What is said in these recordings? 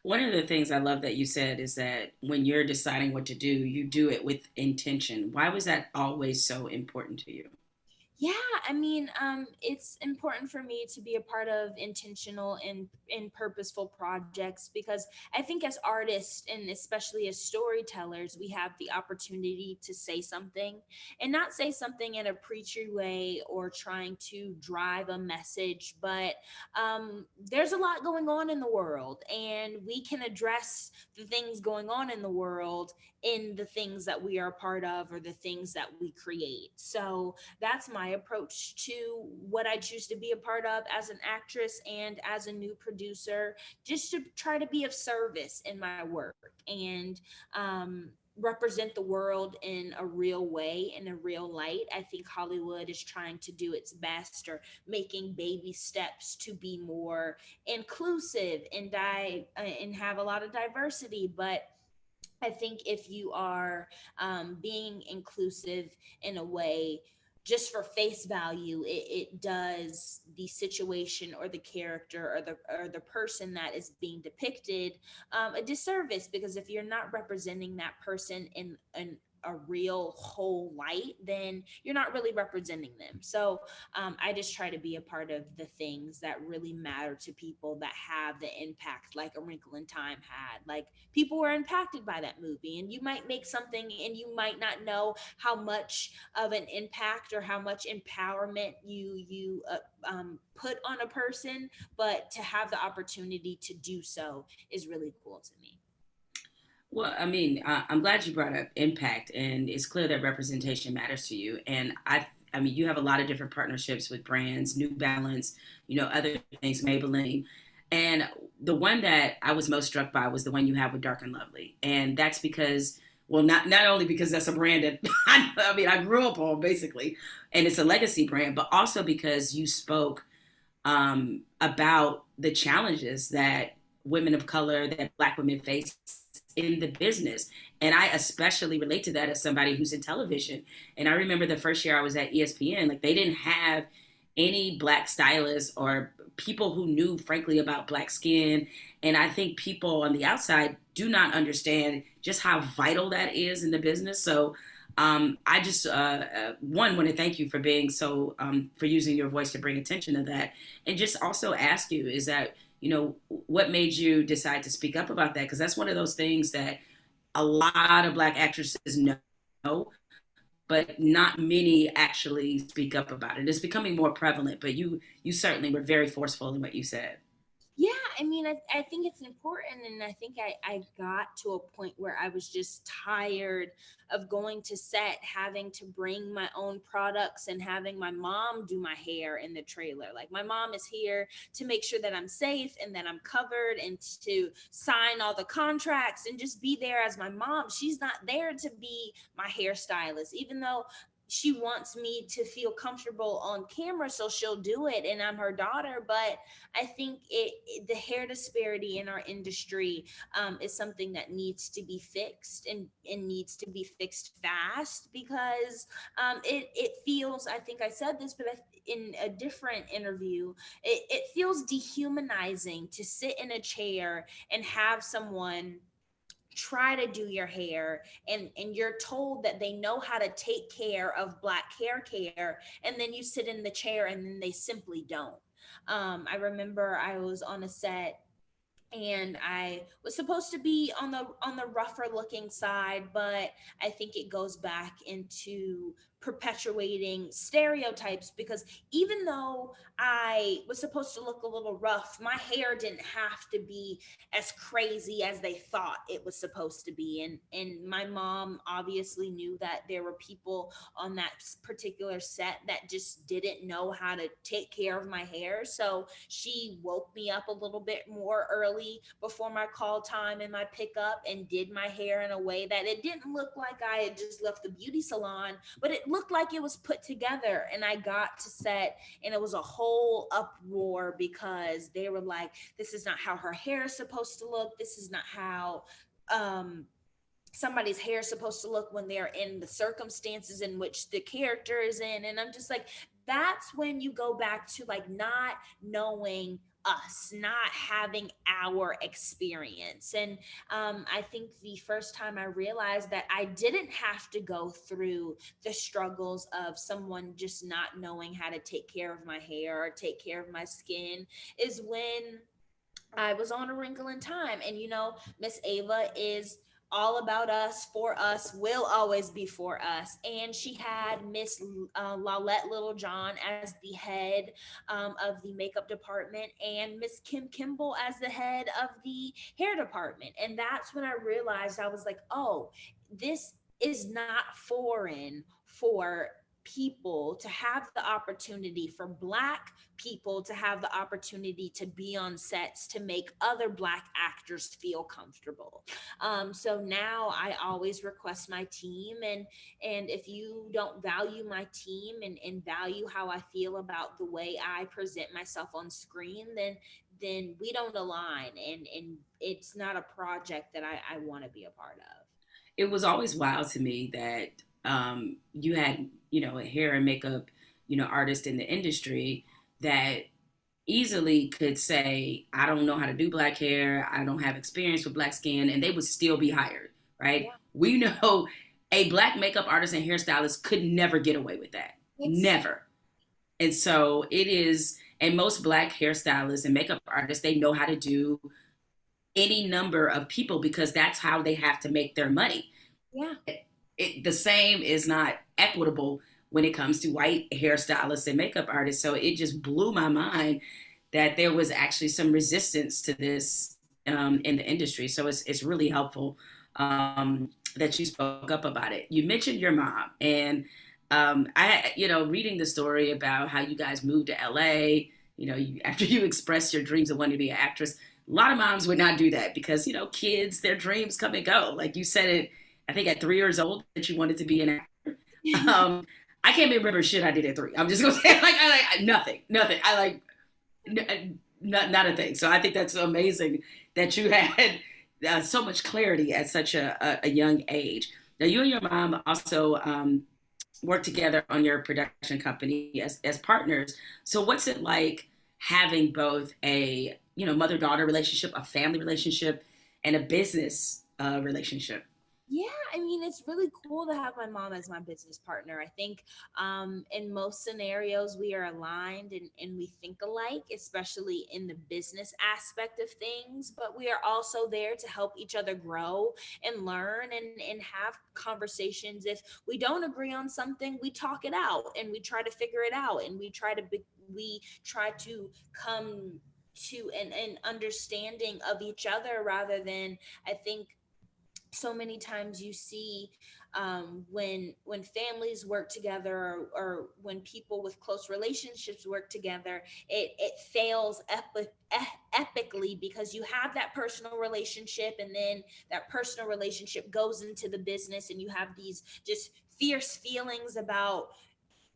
One of the things I love that you said is that when you're deciding what to do, you do it with intention. Why was that always so important to you? Yeah, it's important for me to be a part of intentional and purposeful projects because I think as artists and especially as storytellers, we have the opportunity to say something and not say something in a preachy way or trying to drive a message, but there's a lot going on in the world, and we can address the things going on in the world in the things that we are a part of or the things that we create. So that's my approach to what I choose to be a part of as an actress and as a new producer, just to try to be of service in my work and represent the world in a real way, in a real light. I think Hollywood is trying to do its best or making baby steps to be more inclusive and have a lot of diversity, but I think if you are being inclusive in a way just for face value, it does the situation or the character or the person that is being depicted a disservice, because if you're not representing that person in a real whole light, then you're not really representing them. So I just try to be a part of the things that really matter to people, that have the impact, like A Wrinkle in Time had. Like, people were impacted by that movie, and you might make something and you might not know how much of an impact or how much empowerment put on a person, but to have the opportunity to do so is really cool to me. Well, I mean, I'm glad you brought up impact, and it's clear that representation matters to you. And I mean, you have a lot of different partnerships with brands, New Balance, other things, Maybelline. And the one that I was most struck by was the one you have with Dark and Lovely, and that's because, well, not only because that's a brand that I mean, I grew up on basically, and it's a legacy brand, but also because you spoke about the challenges that women of color, that Black women face in the business. And I especially relate to that as somebody who's in television. And I remember the first year I was at ESPN, like they didn't have any Black stylists or people who knew, frankly, about Black skin. And I think people on the outside do not understand just how vital that is in the business. So I just, one, want to thank you for being so, for using your voice to bring attention to that. And just also ask you, is that, what made you decide to speak up about that? Because that's one of those things that a lot of Black actresses know, but not many actually speak up about it. It's becoming more prevalent, but you certainly were very forceful in what you said. Yeah, I think it's important. And I think I got to a point where I was just tired of going to set, having to bring my own products and having my mom do my hair in the trailer. Like, my mom is here to make sure that I'm safe and that I'm covered and to sign all the contracts and just be there as my mom. She's not there to be my hairstylist, even though she wants me to feel comfortable on camera, so she'll do it, and I'm her daughter. But I think the hair disparity in our industry is something that needs to be fixed, and needs to be fixed fast, because it feels, I think I said this, but in a different interview, it feels dehumanizing to sit in a chair and have someone try to do your hair, and you're told that they know how to take care of Black hair care, and then you sit in the chair and then they simply don't. I remember I was on a set, and I was supposed to be on the rougher looking side, but I think it goes back into perpetuating stereotypes, because even though I was supposed to look a little rough, my hair didn't have to be as crazy as they thought it was supposed to be. And my mom obviously knew that there were people on that particular set that just didn't know how to take care of my hair. So she woke me up a little bit more early before my call time and my pickup, and did my hair in a way that it didn't look like I had just left the beauty salon, but it looked like it was put together. And I got to set, and it was a whole uproar, because they were like, this is not how her hair is supposed to look. This is not how um somebody's hair is supposed to look when they're in the circumstances in which the character is in. And I'm just like, that's when you go back to like not knowing us, not having our experience. And I think the first time I realized that I didn't have to go through the struggles of someone just not knowing how to take care of my hair or take care of my skin is when I was on A Wrinkle in Time. And, Miss Ava is all about us, for us, will always be for us. And she had Miss Lalette Littlejohn as the head of the makeup department, and Miss Kim Kimball as the head of the hair department. And that's when I realized, I was like, oh, this is not foreign for people to have the opportunity, for Black people to have the opportunity to be on sets to make other Black actors feel comfortable. So now I always request my team, and if you don't value my team and value how I feel about the way I present myself on screen, then we don't align, and it's not a project that I want to be a part of. It was always wild to me that you had, a hair and makeup, artist in the industry that easily could say, I don't know how to do Black hair, I don't have experience with Black skin, and they would still be hired, right? Yeah. We know a Black makeup artist and hairstylist could never get away with that. Never. And so it is, and most Black hairstylists and makeup artists, they know how to do any number of people because that's how they have to make their money. Yeah. The same is not equitable when it comes to white hairstylists and makeup artists. So it just blew my mind that there was actually some resistance to this in the industry. So it's really helpful that you spoke up about it. You mentioned your mom, and reading the story about how you guys moved to LA, after you expressed your dreams of wanting to be an actress, a lot of moms would not do that because, kids, their dreams come and go. Like you said it, I think at 3 years old that you wanted to be an actor. I can't remember shit I did at 3. I'm just gonna say nothing. I not a thing. So I think that's amazing that you had so much clarity at such a young age. Now you and your mom also work together on your production company as partners. So what's it like having both a mother-daughter relationship, a family relationship, and a business relationship? Yeah, I mean, it's really cool to have my mom as my business partner. I think in most scenarios, we are aligned and we think alike, especially in the business aspect of things. But we are also there to help each other grow and learn and have conversations. If we don't agree on something, we talk it out and we try to figure it out, and we try to come to an understanding of each other, rather than, I think, so many times you see when families work together, or when people with close relationships work together, it fails epically, because you have that personal relationship, and then that personal relationship goes into the business, and you have these just fierce feelings about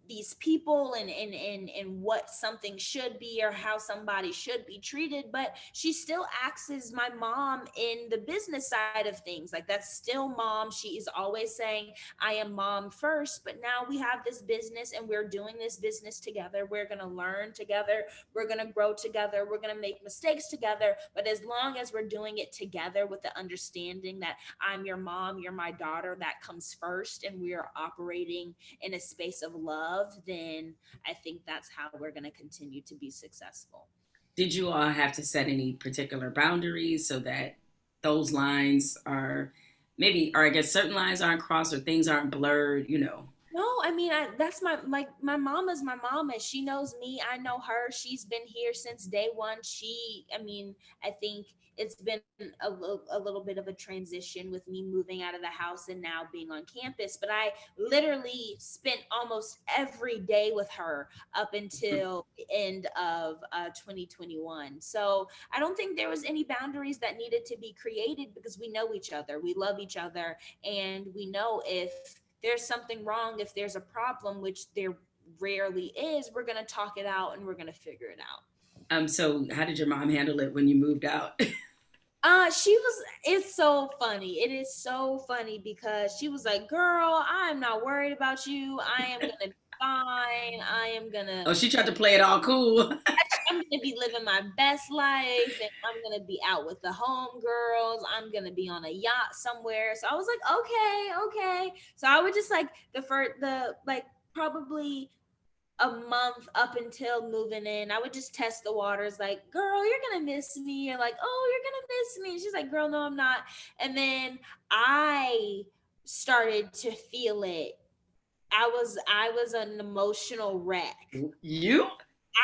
these people and what something should be, or how somebody should be treated. But she still acts as my mom in the business side of things. Like, that's still mom. She is always saying, I am mom first, but now we have this business and we're doing this business together. We're going to learn together. We're going to grow together. We're going to make mistakes together. But as long as we're doing it together with the understanding that I'm your mom, you're my daughter, that comes first, and we are operating in a space of love, then I think that's how we're going to continue to be successful. Did you all have to set any particular boundaries so that those lines are maybe, or I guess certain lines aren't crossed or things aren't blurred? No, I mean, that's my mama's my mama. She knows me. I know her. She's been here since day one. I mean, I think it's been a little bit of a transition with me moving out of the house and now being on campus. But I literally spent almost every day with her up until the end of 2021. So I don't think there was any boundaries that needed to be created, because we know each other. We love each other, and we know if there's something wrong, if there's a problem, which there rarely is, we're going to talk it out and we're going to figure it out. So how did your mom handle it when you moved out? It's so funny. It is so funny, because she was like, girl, I'm not worried about you. I am going to be fine. I am going to. Oh, she tried to play it all cool. I'm gonna be living my best life and I'm gonna be out with the homegirls. I'm gonna be on a yacht somewhere. So I was like, okay, okay. So I would just like the first the like probably a month up until moving in, I would just test the waters like, girl, you're gonna miss me. You're like, oh, you're gonna miss me. And she's like, girl, no, I'm not. And then I started to feel it. I was an emotional wreck. You?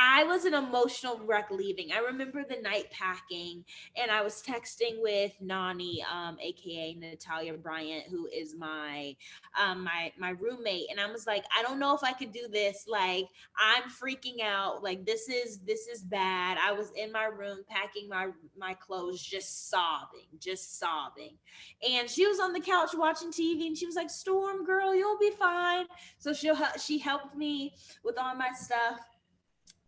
I was an emotional wreck leaving. I remember the night packing, and I was texting with Nani, aka Natalia Bryant, who is my roommate, and I was like, I don't know if I could do this. Like, I'm freaking out. Like, this is bad. I was in my room packing my clothes, just sobbing. And she was on the couch watching TV, and she was like, "Storm, girl, you'll be fine." So she helped me with all my stuff,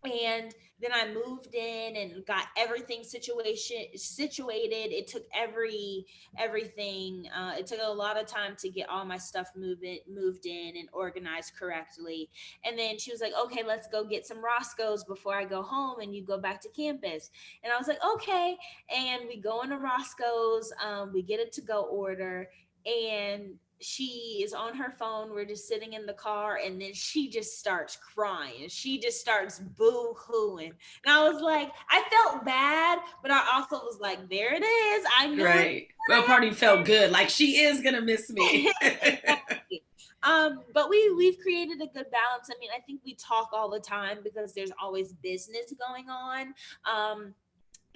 and then I moved in and got everything situated. It took everything. It took a lot of time to get all my stuff moved in and organized correctly. And then she was like, "Okay, let's go get some Roscoe's before I go home, and you go back to campus." And I was like, "Okay." And we go into Roscoe's. We get a to go order, and she is on her phone. We're just sitting in the car, and then she just starts crying. She just starts boo hooing. And I was like, I felt bad, but I also was like, there it is. I knew it Right. Well, party felt good. Like she is gonna miss me. exactly. But we've created a good balance. I mean, I think we talk all the time because there's always business going on.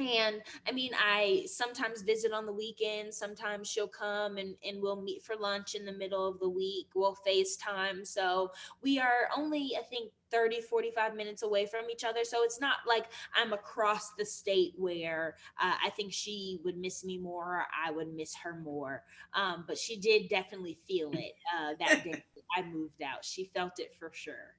And I mean, I sometimes visit on the weekends. Sometimes she'll come and we'll meet for lunch in the middle of the week. We'll FaceTime. So we are only, I think, 30, 45 minutes away from each other. So it's not like I'm across the state where I think she would miss me more or I would miss her more. But she did definitely feel it that day I moved out. She felt it for sure.